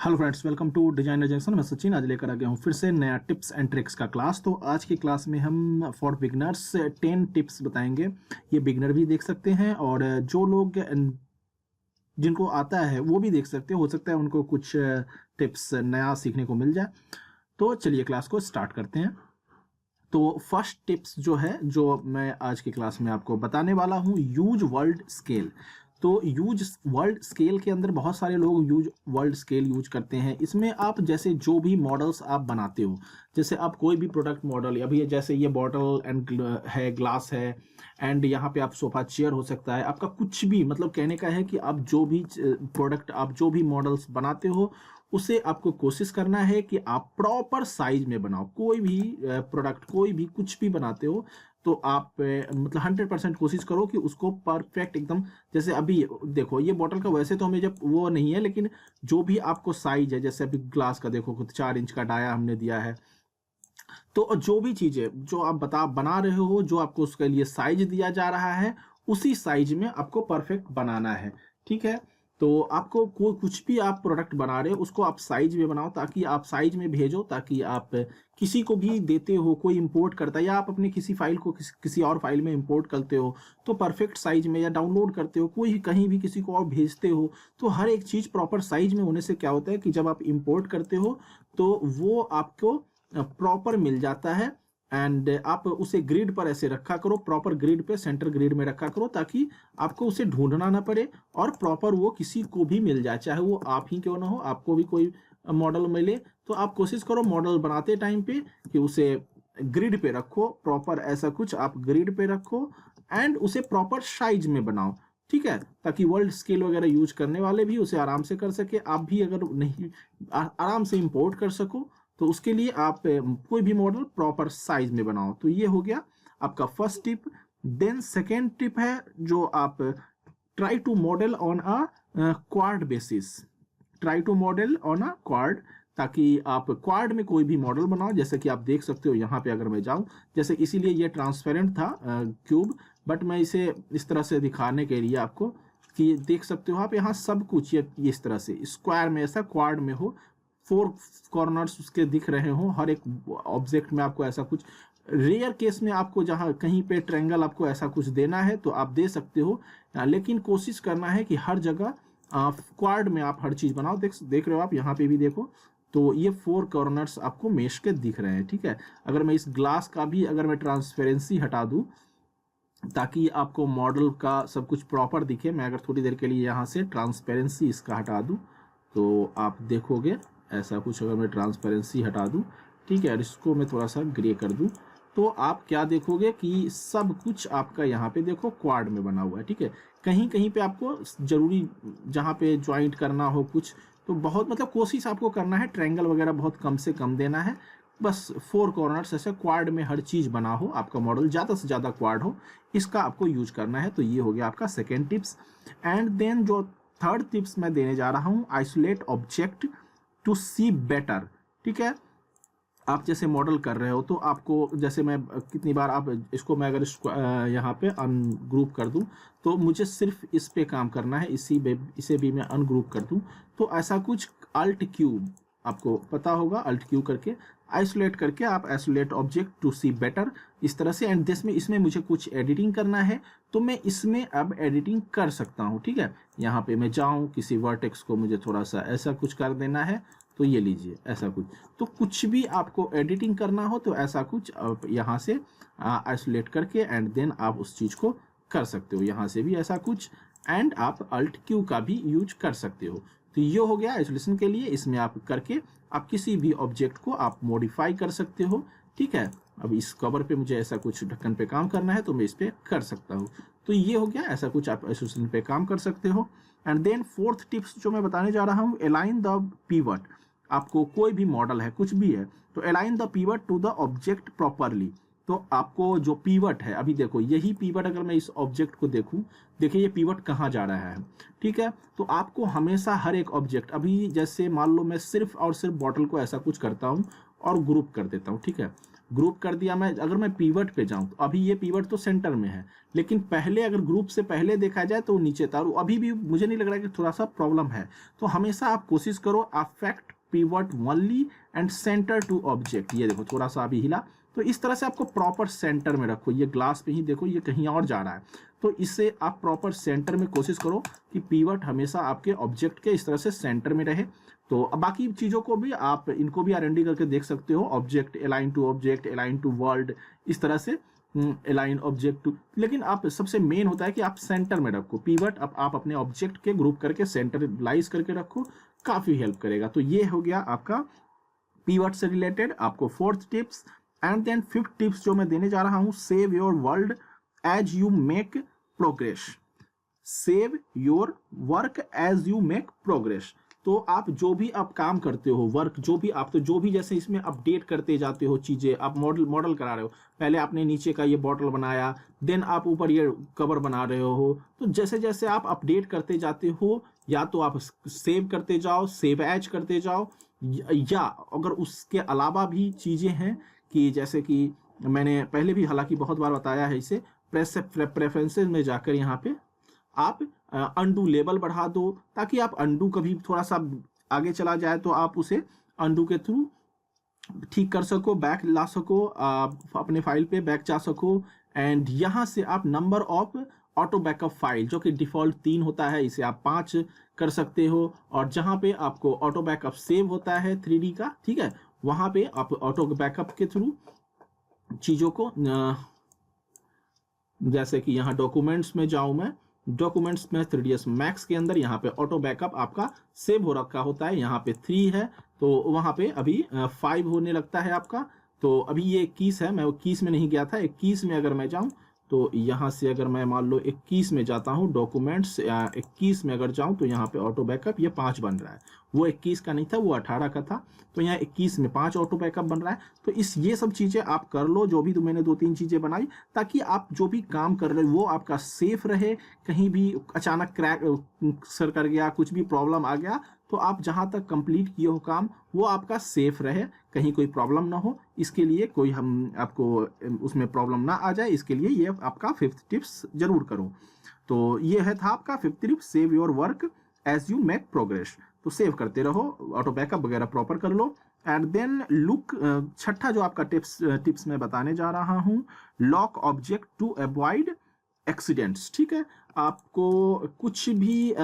Hello friends, welcome to designer junction. मैं सचिन आज लेकर आ गया हूँ फिर से नया टिप्स एंड ट्रिक्स का क्लास। तो आज की क्लास में हम फॉर बिगनर्स 10 टिप्स बताएंगे। ये बिगनर भी देख सकते हैं और जो लोग जिनको आता है वो भी देख सकते हैं। हो सकता है उनको कुछ टिप्स नया सीखने को मिल जाए। तो चलिए क्लास को स्टार्ट करते हैं। तो फर्स्ट टिप्स जो है, जो मैं आज की क्लास में आपको बताने वाला हूँ, यूज वर्ल्ड स्केल। तो यूज वर्ल्ड स्केल के अंदर बहुत सारे लोग यूज वर्ल्ड स्केल यूज करते हैं। इसमें आप जैसे जो भी मॉडल्स आप बनाते हो, जैसे आप कोई भी प्रोडक्ट मॉडल, अभी जैसे ये बॉटल एंड है, ग्लास है, एंड यहाँ पे आप सोफा चेयर हो सकता है, आपका कुछ भी, मतलब कहने का है कि आप जो भी प्रोडक्ट, आप जो भी मॉडल्स बनाते हो उसे आपको कोशिश करना है कि आप प्रॉपर साइज में बनाओ। कोई भी प्रोडक्ट, कोई भी कुछ भी बनाते हो तो आप मतलब 100% कोशिश करो कि उसको परफेक्ट एकदम, जैसे अभी देखो ये बॉटल का वैसे तो हमें जब वो नहीं है, लेकिन जो भी आपको साइज है, जैसे अभी ग्लास का देखो 4 इंच का डाया हमने दिया है। तो जो भी चीजें जो आप बना रहे हो, जो आपको उसके लिए साइज दिया जा रहा है, उसी साइज में आपको परफेक्ट बनाना है। ठीक है, तो आपको कुछ भी आप प्रोडक्ट बना रहे हो उसको आप साइज में बनाओ, ताकि आप साइज में भेजो, ताकि आप किसी को भी देते हो, कोई इंपोर्ट करता है या आप अपनी किसी फाइल को किसी और फाइल में इंपोर्ट करते हो तो परफेक्ट साइज में, या डाउनलोड करते हो कोई कहीं भी किसी को और भेजते हो, तो हर एक चीज प्रॉपर साइज में होने से क्या होता है कि जब आप इंपोर्ट करते हो तो वो आपको प्रॉपर मिल जाता है। एंड आप उसे ग्रिड पर ऐसे रखा करो, प्रॉपर ग्रिड पे, सेंटर ग्रिड में रखा करो, ताकि आपको उसे ढूंढना ना पड़े और प्रॉपर वो किसी को भी मिल जाए, चाहे वो आप ही क्यों ना हो, आपको भी कोई मॉडल मिले तो आप कोशिश करो मॉडल बनाते टाइम पे कि उसे ग्रिड पे रखो, प्रॉपर ऐसा कुछ आप ग्रिड पे रखो एंड उसे प्रॉपर साइज में बनाओ। ठीक है, ताकि वर्ल्ड स्केल वगैरह यूज करने वाले भी उसे आराम से कर सके, आप भी अगर नहीं आराम से इंपोर्ट कर सको, तो उसके लिए आप कोई भी मॉडल प्रॉपर साइज में बनाओ। तो ये हो गया आपका first tip. Then second tip है जो आप try to model on a quad basis. Try to model on a quad, ताकि आप क्वाड में कोई भी मॉडल बनाओ। जैसे कि आप देख सकते हो यहाँ पे, अगर मैं जाऊं, जैसे इसीलिए ये ट्रांसपेरेंट था क्यूब, बट मैं इसे इस तरह से दिखाने के लिए आपको कि देख सकते हो आप यहाँ सब कुछ ये इस तरह से स्क्वायर में, ऐसा क्वाड में हो, 4 कॉर्नर्स उसके दिख रहे हो, हर एक ऑब्जेक्ट में आपको ऐसा कुछ। रेयर केस में आपको जहां कहीं पे ट्रायंगल आपको ऐसा कुछ देना है तो आप दे सकते हो, लेकिन कोशिश करना है कि हर जगह क्वाड में आप हर चीज बनाओ। देख रहे हो आप यहाँ पे भी देखो, तो ये 4 कॉर्नर्स आपको मेश के दिख रहे हैं। ठीक है, अगर मैं इस ग्लास का भी, अगर मैं ट्रांसपेरेंसी हटा दूं ताकि आपको मॉडल का सब कुछ प्रॉपर दिखे, मैं अगर थोड़ी देर के लिए यहाँ से ट्रांसपेरेंसी इसका हटा दूं तो आप देखोगे ऐसा कुछ। अगर मैं ट्रांसपेरेंसी हटा दूं, ठीक है, और इसको मैं थोड़ा सा ग्रे कर दूं, तो आप क्या देखोगे कि सब कुछ आपका यहाँ पे देखो क्वाड में बना हुआ है। ठीक है, कहीं कहीं पे आपको जरूरी जहाँ पे ज्वाइंट करना हो कुछ, तो बहुत मतलब कोशिश आपको करना है ट्रायंगल वगैरह बहुत कम से कम देना है। बस 4 कॉर्नर्स ऐसे क्वाड में हर चीज बना हो, आपका मॉडल ज्यादा से ज्यादा क्वाड हो, इसका आपको यूज करना है। तो ये हो गया आपका सेकेंड टिप्स। एंड देन जो थर्ड टिप्स मैं देने जा रहा हूँ, isolate object to see better. ठीक है, आप जैसे मॉडल कर रहे हो तो आपको, जैसे मैं कितनी बार आप इसको, मैं अगर यहाँ पे अनग्रुप कर दूं तो मुझे सिर्फ इस पे काम करना है, इसे भी मैं अनग्रुप कर दूं तो ऐसा कुछ अल्ट क्यूब, आपको पता होगा अल्ट क्यू करके आइसोलेट करके आप isolate object to see better इस तरह से। एंड दिस में, इसमें मुझे कुछ एडिटिंग करना है तो मैं इसमें अब एडिटिंग कर सकता हूँ। ठीक है, यहाँ पे मैं जाऊँ, किसी वर्टेक्स को मुझे थोड़ा सा ऐसा कुछ कर देना है, तो ये लीजिए ऐसा कुछ। तो कुछ भी आपको एडिटिंग करना हो तो ऐसा कुछ आप यहाँ से आइसोलेट करके एंड देन आप उस चीज को कर सकते हो, यहाँ से भी ऐसा कुछ, एंड आप अल्ट क्यू का भी यूज कर सकते हो। तो ये हो गया आइसोलेशन के लिए। इसमें आप करके आप किसी भी ऑब्जेक्ट को आप मॉडिफाई कर सकते हो। ठीक है, अब इस कवर पे मुझे ऐसा कुछ ढक्कन पे काम करना है तो मैं इस पे कर सकता हूँ। तो ये हो गया, ऐसा कुछ आप आइसोलेशन पे काम कर सकते हो। एंड देन फोर्थ टिप्स जो मैं बताने जा रहा हूँ, अलाइन द पीवट। आपको कोई भी मॉडल है, कुछ भी है, तो align the pivot to the object properly. तो आपको जो पीवट है, अभी देखो यही पीवट, अगर मैं इस ऑब्जेक्ट को देखूं, देखिए ये पीवट कहाँ जा रहा है। ठीक है, तो आपको हमेशा हर एक ऑब्जेक्ट, अभी जैसे मान लो मैं सिर्फ और सिर्फ बॉटल को ऐसा कुछ करता हूं और ग्रुप कर देता हूं। ठीक है, ग्रुप कर दिया मैं। अगर मैं पीवट पे जाऊं तो अभी ये पीवट तो सेंटर में है, लेकिन पहले अगर ग्रुप से पहले देखा जाए तो नीचे था, और अभी भी मुझे नहीं लग रहा कि थोड़ा सा प्रॉब्लम है। तो हमेशा आप कोशिश करो affect pivot only and centre to object. ये देखो थोड़ा सा अभी हिला, तो इस तरह से आपको प्रॉपर सेंटर में रखो। ये ग्लास पे ही देखो, ये कहीं और जा रहा है, तो इससे आप प्रॉपर सेंटर में कोशिश करो कि पीवट हमेशा आपके ऑब्जेक्ट के इस तरह से सेंटर में रहे। तो अब बाकी चीज़ों को भी आप इनको भी R&D करके देख सकते हो, ऑब्जेक्ट अलाइन टू वर्ल्ड, इस तरह से अलाइन ऑब्जेक्ट टू। लेकिन आप सबसे मेन होता है कि आप सेंटर में रखो पीवट। अब आप अपने ऑब्जेक्ट के ग्रुप करके सेंटरलाइज करके रखो, काफ़ी हेल्प करेगा। तो ये हो गया आपका पीवट से रिलेटेड आपको fourth tips. And then fifth tips जो मैं देने जा रहा हूं, save your world as you make progress. Save your work as you make progress. तो आप जो भी आप काम करते हो, वर्क जो भी आप, तो जो भी जैसे इसमें अपडेट करते जाते हो चीज़ें, आप मॉडल करा रहे हो, पहले आपने नीचे का ये बॉटल बनाया, देन आप ऊपर ये कवर बना रहे हो, तो जैसे जैसे आप अपडेट करते जाते हो, या तो आप सेव करते जाओ, सेव एज करते जाओ, या अगर उसके अलावा भी चीज़ें हैं कि जैसे कि मैंने पहले भी हालांकि बहुत बार बताया है, इसे प्रेफरेंसेस में जाकर यहाँ पे आप अंडू लेवल बढ़ा दो, ताकि आप अंडू कभी थोड़ा सा आगे चला जाए तो आप उसे अंडू के थ्रू ठीक कर सको, बैक ला सको, अपने फाइल पे बैक जा सको। एंड यहाँ से आप number of auto backup file, जो कि डिफॉल्ट 3 होता है, इसे आप 5 कर सकते हो। और जहाँ पे आपको ऑटो बैकअप सेव होता है 3D का, ठीक है, वहाँ पे आप ऑटो बैकअप के थ्रू चीज़ों को, जैसे कि यहाँ डॉक्यूमेंट्स में जाऊँ मैं, डॉक्यूमेंट्स में 3ds मैक्स के अंदर यहाँ पे ऑटो बैकअप आपका सेव हो रखा होता है, यहाँ पे 3 है, तो वहाँ पे अभी 5 होने लगता है आपका। तो अभी ये 21 है, मैं 21 में नहीं गया था, 21 में अगर मैं जाऊँ तो यहाँ से अगर मैं मान लो 21 में जाता हूँ, डॉक्यूमेंट्स 21 में अगर जाऊँ तो यहाँ पे ऑटो बैकअप ये 5 बन रहा है। वो 21 का नहीं था, वो 18 का था, तो यहाँ 21 में 5 ऑटो बैकअप बन रहा है। तो ये सब चीज़ें आप कर लो, जो भी तो मैंने 2-3 चीज़ें बनाई, ताकि आप जो भी काम कर रहे हो वो आपका सेफ रहे। कहीं भी अचानक क्रैक सर कर गया, कुछ भी प्रॉब्लम आ गया, तो आप जहाँ तक कंप्लीट किए हो काम वो आपका सेफ रहे, कहीं कोई प्रॉब्लम ना हो। इसके लिए कोई हम आपको उसमें प्रॉब्लम ना आ जाए, इसके लिए ये आपका 5th टिप्स जरूर करो। तो ये है था आपका 5th tip, save your work as you make progress. तो सेव करते रहो, ऑटो बैकअप वगैरह प्रॉपर कर लो। एंड देन लुक, छठा जो आपका टिप्स मैं बताने जा रहा हूँ, lock object to avoid accidents. ठीक है, आपको कुछ भी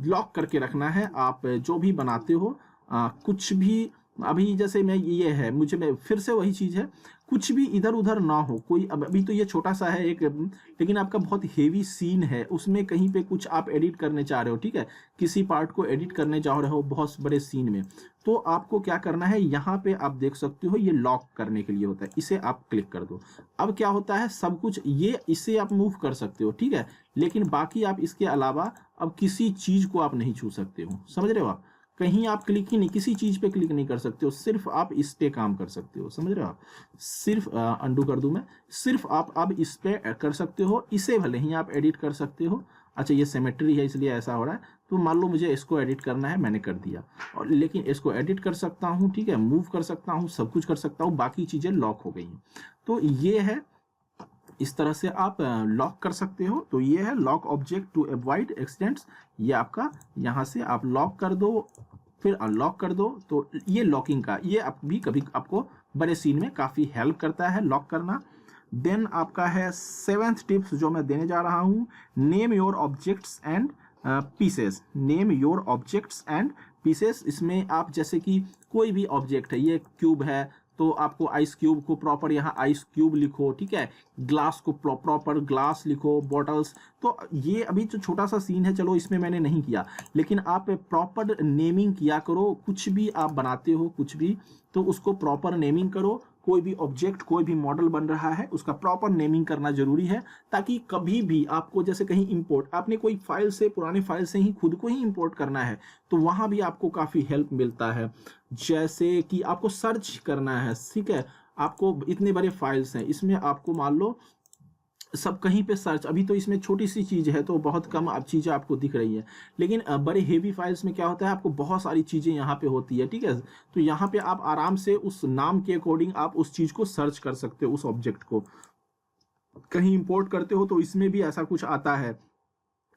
लॉक करके रखना है। आप जो भी बनाते हो, कुछ भी, अभी जैसे मैं ये है, मैं फिर से वही चीज़ है, कुछ भी इधर उधर ना हो कोई। अभी तो ये छोटा सा है एक, लेकिन आपका बहुत हेवी सीन है, उसमें कहीं पे कुछ आप एडिट करने चाह रहे हो, ठीक है, किसी पार्ट को एडिट करने जा रहे हो बहुत बड़े सीन में, तो आपको क्या करना है, यहाँ पे आप देख सकते हो ये लॉक करने के लिए होता है, इसे आप क्लिक कर दो। अब क्या होता है, सब कुछ ये इसे आप मूव कर सकते हो, ठीक है, लेकिन बाकी आप इसके अलावा अब किसी चीज को आप नहीं छू सकते हो। समझ रहे हो आप, कहीं आप क्लिक ही नहीं, किसी चीज पे क्लिक नहीं कर सकते हो, सिर्फ आप इस पे काम कर सकते हो। समझ रहे हो आप, सिर्फ अंडू कर दूं मैं, सिर्फ आप अब इस पे कर सकते हो, इसे भले ही आप एडिट कर सकते हो। अच्छा, ये सिमेट्री है इसलिए ऐसा हो रहा है, तो मान लो मुझे इसको एडिट करना है, मैंने कर दिया, और लेकिन इसको एडिट कर सकता हूँ, ठीक है, मूव कर सकता हूँ, सब कुछ कर सकता हूँ, बाकी चीजें लॉक हो गई हैं। तो ये है, इस तरह से आप लॉक कर सकते हो। तो ये है lock object to avoid accidents. ये आपका यहाँ से आप लॉक कर दो, फिर अनलॉक कर दो। तो ये लॉकिंग का, ये भी कभी आपको बड़े सीन में काफ़ी हेल्प करता है लॉक करना। देन आपका है 7th टिप्स जो मैं देने जा रहा हूँ, name your objects and pieces. Name your objects and pieces, इसमें आप जैसे कि कोई भी ऑब्जेक्ट है, ये क्यूब है तो आपको आइस क्यूब को प्रॉपर यहाँ आइस क्यूब लिखो, ठीक है, ग्लास को प्रॉपर ग्लास लिखो, बॉटल्स। तो ये अभी जो छोटा सा सीन है, चलो इसमें मैंने नहीं किया, लेकिन आप प्रॉपर नेमिंग किया करो। कुछ भी आप बनाते हो, कुछ भी, तो उसको प्रॉपर नेमिंग करो। कोई भी ऑब्जेक्ट, कोई भी मॉडल बन रहा है, उसका प्रॉपर नेमिंग करना जरूरी है, ताकि कभी भी आपको जैसे कहीं इंपोर्ट, आपने कोई फाइल से, पुराने फाइल से ही खुद को ही इंपोर्ट करना है, तो वहां भी आपको काफी हेल्प मिलता है। जैसे कि आपको सर्च करना है, ठीक है, आपको इतने बड़े फाइल्स हैं, इसमें आपको मान लो सब कहीं पे सर्च, अभी तो इसमें छोटी सी चीज़ है तो बहुत कम अब चीज़ें आपको दिख रही है, लेकिन बड़े हेवी फाइल्स में क्या होता है, आपको बहुत सारी चीज़ें यहाँ पे होती है, ठीक है। तो यहाँ पे आप आराम से उस नाम के अकॉर्डिंग आप उस चीज़ को सर्च कर सकते हो, उस ऑब्जेक्ट को कहीं इंपोर्ट करते हो तो इसमें भी ऐसा कुछ आता है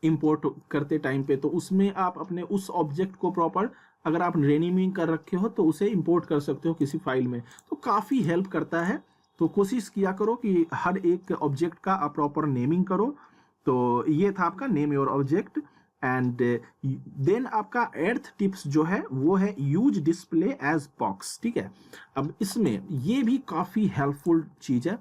इंपोर्ट करते टाइम पे, तो उसमें आप अपने उस ऑब्जेक्ट को प्रॉपर अगर आप रेनिमिंग कर रखे हो तो उसे इंपोर्ट कर सकते हो किसी फाइल में, तो काफ़ी हेल्प करता है। तो कोशिश किया करो कि हर एक ऑब्जेक्ट का आप प्रॉपर नेमिंग करो। तो ये था आपका name your object. And then आपका एर्थ टिप्स जो है वो है यूज डिस्प्ले एज बॉक्स, ठीक है। अब इसमें ये भी काफ़ी हेल्पफुल चीज़ है।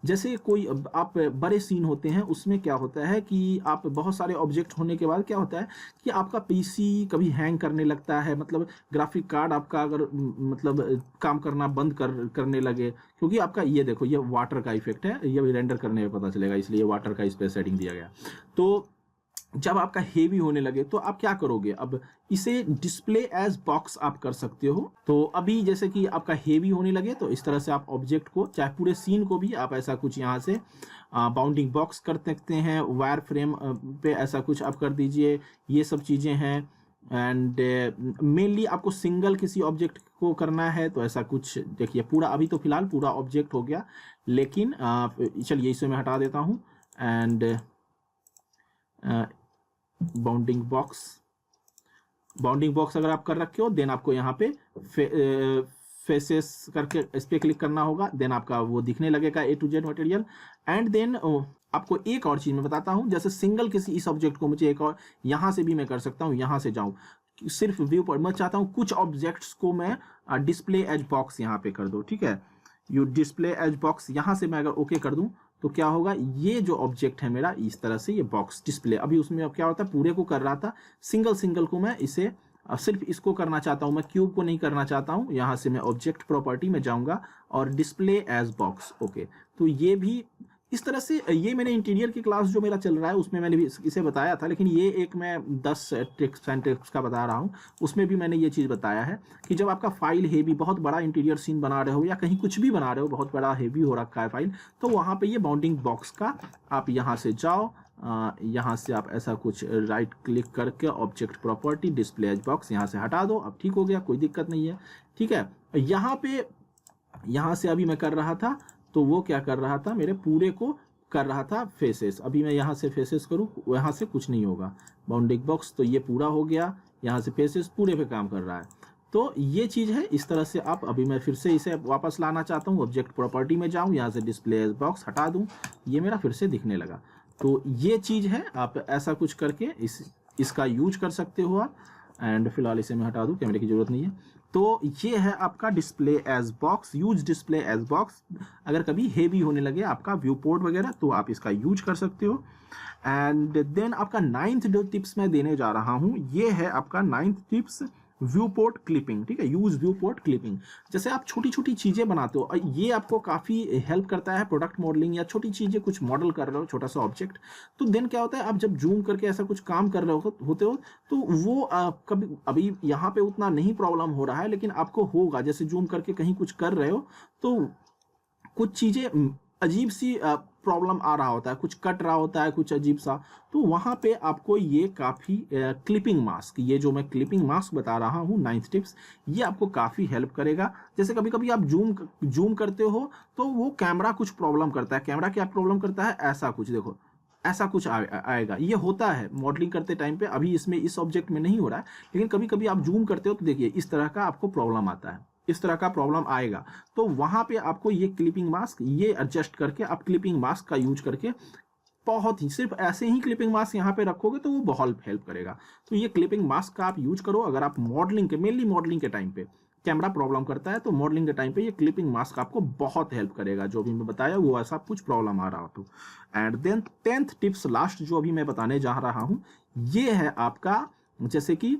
जैसे कोई आप बड़े सीन होते हैं उसमें क्या होता है कि आप बहुत सारे ऑब्जेक्ट होने के बाद क्या होता है कि आपका पीसी कभी हैंग करने लगता है, मतलब ग्राफिक कार्ड आपका अगर मतलब काम करना बंद करने लगे, क्योंकि आपका ये देखो ये वाटर का इफेक्ट है, ये भी रेंडर करने में पता चलेगा, इसलिए वाटर का इस पे सेटिंग दिया गया। तो जब आपका हेवी होने लगे तो आप क्या करोगे, अब इसे डिस्प्ले एज बॉक्स आप कर सकते हो। तो अभी जैसे कि आपका हेवी होने लगे तो इस तरह से आप ऑब्जेक्ट को, चाहे पूरे सीन को भी आप ऐसा कुछ यहाँ से बाउंडिंग बॉक्स कर सकते हैं, वायर फ्रेम पे ऐसा कुछ आप कर दीजिए, ये सब चीज़ें हैं। एंड मेनली आपको सिंगल किसी ऑब्जेक्ट को करना है तो ऐसा कुछ देखिए, पूरा अभी तो फिलहाल पूरा ऑब्जेक्ट हो गया, लेकिन चलिए इसे मैं हटा देता हूँ। एंड बाउंडिंग बॉक्स अगर आप कर रखे हो देन आपको यहाँ पे फेसेस करके इस पे क्लिक करना होगा, देन आपका वो दिखने लगेगा A to Z material. And then आपको एक और चीज मैं बताता हूँ, जैसे सिंगल किसी इस ऑब्जेक्ट को मुझे एक और यहाँ से भी मैं कर सकता हूँ, यहाँ से जाऊँ सिर्फ व्यू पर, मैं चाहता हूँ कुछ ऑब्जेक्ट्स को मैं डिस्प्ले एज बॉक्स यहाँ पे कर दो, ठीक है। यू डिस्प्ले एज बॉक्स यहाँ से मैं अगर ओके कर दूं तो क्या होगा, ये जो ऑब्जेक्ट है मेरा इस तरह से ये बॉक्स डिस्प्ले, अभी उसमें अब क्या होता है पूरे को कर रहा था, सिंगल को मैं इसे सिर्फ इसको करना चाहता हूं, मैं क्यूब को नहीं करना चाहता हूं। यहां से मैं ऑब्जेक्ट प्रॉपर्टी में जाऊंगा और डिस्प्ले एज बॉक्स, ओके। तो ये भी इस तरह से, ये मैंने इंटीरियर की क्लास जो मेरा चल रहा है उसमें मैंने भी इसे बताया था, लेकिन ये एक मैं 10 ट्रिक्स एंड टिप्स का बता रहा हूँ, उसमें भी मैंने ये चीज़ बताया है कि जब आपका फाइल हेवी, बहुत बड़ा इंटीरियर सीन बना रहे हो या कहीं कुछ भी बना रहे हो, बहुत बड़ा हेवी हो रखा है फाइल, तो वहाँ पे ये बाउंडिंग बॉक्स का आप यहाँ से जाओ, यहाँ से आप ऐसा कुछ राइट क्लिक करके object property display as box यहाँ से हटा दो, अब ठीक हो गया, कोई दिक्कत नहीं है, ठीक है। यहाँ से अभी मैं कर रहा था तो वो क्या कर रहा था, मेरे पूरे को कर रहा था फेसेस, अभी मैं यहाँ से फेसेस करूँ, यहाँ से कुछ नहीं होगा, बाउंडिंग बॉक्स तो ये पूरा हो गया, यहाँ से फेसेस पूरे पे काम कर रहा है। तो ये चीज़ है, इस तरह से आप, अभी मैं फिर से इसे वापस लाना चाहता हूँ, ऑब्जेक्ट प्रॉपर्टी में जाऊँ, यहाँ से डिस्प्ले एज बॉक्स हटा दूँ, ये मेरा फिर से दिखने लगा। तो ये चीज़ है, आप ऐसा कुछ करके इसका यूज कर सकते हो आप। एंड फिलहाल इसे मैं हटा दूँ, कैमरे की जरूरत नहीं है। तो ये है आपका display as box, use display as box. अगर कभी हेवी होने लगे आपका व्यू पोर्ट वगैरह तो आप इसका यूज कर सकते हो। एंड देन आपका 9th जो टिप्स मैं देने जा रहा हूँ, ये है आपका 9th tips, view port clipping, ठीक है, यूज व्यू पोर्ट क्लिपिंग। जैसे आप छोटी छोटी चीज़ें बनाते हो, ये आपको काफ़ी हेल्प करता है, प्रोडक्ट मॉडलिंग या छोटी चीज़ें कुछ मॉडल कर रहे हो, छोटा सा ऑब्जेक्ट, तो देन क्या होता है, आप जब जूम करके ऐसा कुछ काम कर रहे होते हो तो वो कभी, अभी यहाँ पे उतना नहीं प्रॉब्लम हो रहा है, लेकिन आपको होगा, जैसे जूम करके कहीं कुछ कर रहे हो तो कुछ चीज़ें अजीब सी प्रॉब्लम आ रहा होता है, कुछ कट रहा होता है, कुछ अजीब सा, तो वहाँ पे आपको ये काफ़ी क्लिपिंग मास्क, ये जो मैं क्लिपिंग मास्क बता रहा हूँ 9th टिप्स, ये आपको काफ़ी हेल्प करेगा। जैसे कभी कभी आप जूम करते हो तो वो कैमरा कुछ प्रॉब्लम करता है, कैमरा क्या प्रॉब्लम करता है, ऐसा कुछ देखो, ऐसा कुछ आएगा, ये होता है मॉडलिंग करते टाइम पे, अभी इसमें इस ऑब्जेक्ट में नहीं हो रहा है, लेकिन कभी कभी आप जूम करते हो तो देखिए इस तरह का आपको प्रॉब्लम आता है, इस तरह का प्रॉब्लम आएगा, तो वहां पे आपको ये क्लिपिंग मास्क, ये एडजस्ट करके आप क्लिपिंग मास्क का यूज करके बहुत ही, सिर्फ ऐसे ही क्लिपिंग मास्क यहाँ पे रखोगे तो वो बहुत हेल्प करेगा। तो ये क्लिपिंग मास्क का आप यूज करो अगर आप मॉडलिंग के, मेनली मॉडलिंग के टाइम पे कैमरा प्रॉब्लम करता है, तो मॉडलिंग के टाइम पे ये क्लिपिंग मास्क आपको बहुत हेल्प करेगा, जो भी मैं बताया वो ऐसा कुछ प्रॉब्लम आ रहा हो तो। And then 10th tips last जो अभी मैं बताने जा रहा हूँ, ये है आपका, जैसे कि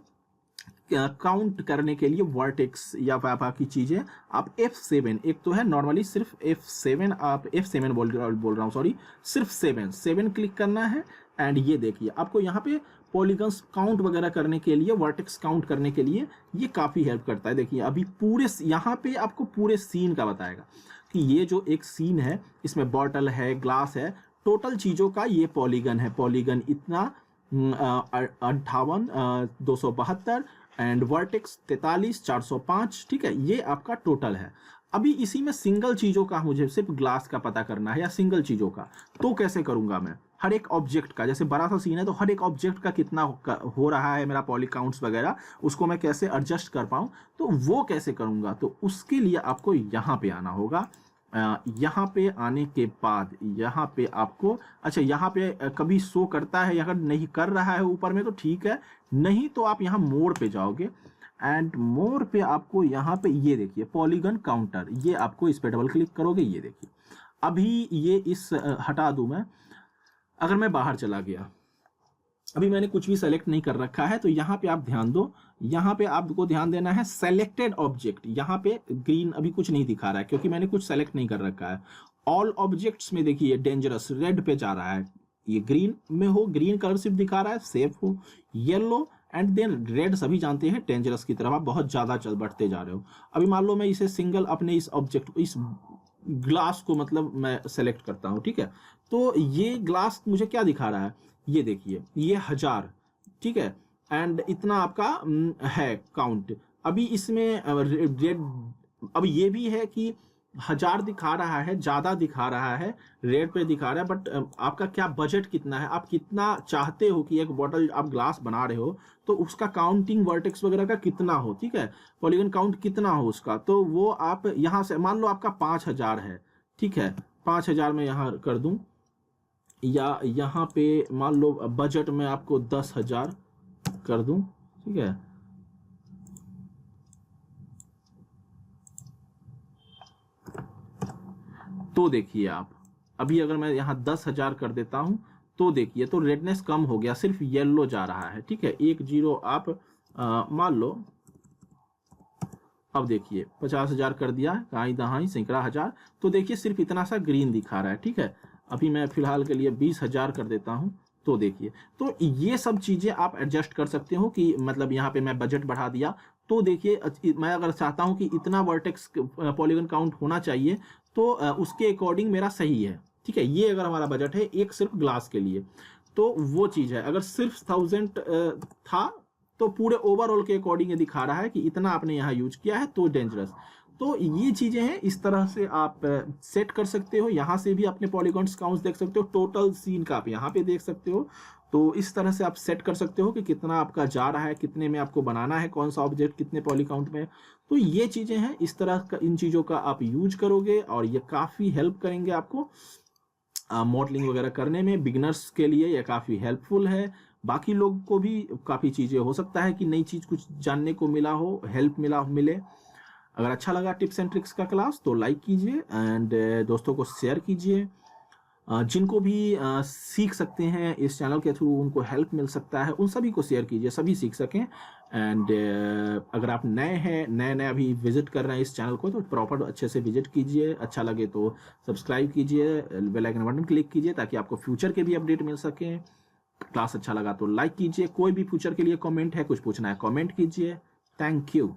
काउंट करने के लिए वर्टेक्स या बाकी चीज़ें आप F7, एक तो है नॉर्मली सिर्फ F7, आप F7 बोल रहा हूँ सॉरी, सिर्फ 7 क्लिक करना है। एंड ये देखिए आपको यहाँ पे पॉलीगन्स काउंट वगैरह करने के लिए, वर्टेक्स काउंट करने के लिए ये काफ़ी हेल्प करता है। देखिए अभी पूरे यहाँ पे आपको पूरे सीन का बताएगा कि ये जो एक सीन है इसमें बॉटल है, ग्लास है, टोटल चीज़ों का ये पॉलीगन है, पॉलीगन इतना 58 272 एंड वर्टेक्स 43 405, ठीक है, ये आपका टोटल है। अभी इसी में सिंगल चीज़ों का मुझे सिर्फ ग्लास का पता करना है या सिंगल चीज़ों का, तो कैसे करूंगा मैं? हर एक ऑब्जेक्ट का, जैसे बड़ा सा सीन है तो हर एक ऑब्जेक्ट का कितना हो रहा है मेरा पॉली काउंट्स वगैरह, उसको मैं कैसे एडजस्ट कर पाऊँ, तो वो कैसे करूँगा? तो उसके लिए आपको यहाँ पे आना होगा। यहाँ पे आने के बाद यहाँ पे आपको, अच्छा यहाँ पे कभी शो करता है, अगर नहीं कर रहा है ऊपर में तो ठीक है, नहीं तो आप यहाँ मोड पे जाओगे एंड मोर पे आपको यहाँ पे ये देखिए पॉलीगन काउंटर, ये आपको इस पे डबल क्लिक करोगे, ये देखिए अभी ये इस हटा दूं मैं। अगर मैं बाहर चला गया, अभी मैंने कुछ भी सेलेक्ट नहीं कर रखा है, तो यहाँ पे आप ध्यान दो, यहाँ पे आपको ध्यान देना है सेलेक्टेड ऑब्जेक्ट। यहाँ पे ग्रीन अभी कुछ नहीं दिखा रहा है क्योंकि मैंने कुछ सेलेक्ट नहीं कर रखा है। ऑल ऑब्जेक्ट्स में देखिए डेंजरस रेड पे जा रहा है, ये ग्रीन में हो, ग्रीन कलर सिर्फ दिखा रहा है, सेफ हो, येलो एंड देन रेड, सभी जानते हैं डेंजरस की तरफ आप बहुत ज्यादा चल बढ़ते जा रहे हो। अभी मान लो मैं इसे सिंगल अपने इस ऑब्जेक्ट इस ग्लास को मतलब मैं सेलेक्ट करता हूं, ठीक है, तो ये ग्लास मुझे क्या दिखा रहा है, ये देखिए ये 1000, ठीक है, एंड इतना आपका है काउंट। अभी इसमें रेड, अब ये भी है कि 1000 दिखा रहा है, ज्यादा दिखा रहा है, रेड पे दिखा रहा है, बट आपका क्या बजट कितना है, आप कितना चाहते हो कि एक बॉटल आप ग्लास बना रहे हो तो उसका काउंटिंग वर्टेक्स वगैरह का कितना हो, ठीक है, पॉलीगन काउंट कितना हो उसका, तो वो आप यहां से मान लो आपका 5000 है, ठीक है, 5000 में यहां कर दूं, या यहाँ पे मान लो बजट में आपको 10,000 कर दूं, ठीक है, तो देखिए आप अभी अगर मैं यहाँ 10,000 कर देता हूं तो देखिए तो रेडनेस कम हो गया, सिर्फ येलो जा रहा है, ठीक है, 10 आप मान लो, अब देखिए 50,000 कर दिया, कहीं दहाई सैकड़ा हजार, तो देखिए सिर्फ इतना सा ग्रीन दिखा रहा है, ठीक है। अभी मैं फिलहाल के लिए 20,000 कर देता हूं, तो देखिए, तो ये सब चीजें आप एडजस्ट कर सकते हो कि मतलब यहाँ पे मैं बजट बढ़ा दिया, तो देखिए मैं अगर चाहता हूं कि इतना वर्टेक्स पॉलीगन काउंट होना चाहिए तो उसके अकॉर्डिंग मेरा सही है, ठीक है, ये अगर हमारा बजट है एक सिर्फ ग्लास के लिए तो वो चीज है। अगर सिर्फ 1000 था तो पूरे ओवरऑल के अकॉर्डिंग ये दिखा रहा है कि इतना आपने यहाँ यूज किया है तो डेंजरस। तो ये चीजें हैं, इस तरह से आप सेट कर सकते हो, यहाँ से भी अपने पॉलीगॉन्स काउंट्स देख सकते हो, टोटल सीन का आप यहाँ पे देख सकते हो। तो इस तरह से आप सेट कर सकते हो कि कितना आपका जा रहा है, कितने में आपको बनाना है, कौन सा ऑब्जेक्ट कितने पॉली काउंट में। तो ये चीजें हैं, इस तरह का इन चीजों का आप यूज करोगे और ये काफी हेल्प करेंगे आपको मॉडलिंग वगैरह करने में। बिगिनर्स के लिए ये काफी हेल्पफुल है, बाकी लोग को भी काफी चीजें हो सकता है कि नई चीज कुछ जानने को मिला हो, हेल्प मिले। अगर अच्छा लगा टिप्स एंड ट्रिक्स का क्लास तो लाइक कीजिए एंड दोस्तों को शेयर कीजिए, जिनको भी सीख सकते हैं इस चैनल के थ्रू, उनको हेल्प मिल सकता है, उन सभी को शेयर कीजिए, सभी सीख सकें। एंड अगर आप नए अभी विजिट कर रहे हैं इस चैनल को तो प्रॉपर अच्छे से विजिट कीजिए, अच्छा लगे तो सब्सक्राइब कीजिए, बेल आइकन बटन क्लिक कीजिए ताकि आपको फ्यूचर के भी अपडेट मिल सके। क्लास अच्छा लगा तो लाइक कीजिए, कोई भी फ्यूचर के लिए कमेंट है, कुछ पूछना है कमेंट कीजिए। Thank you.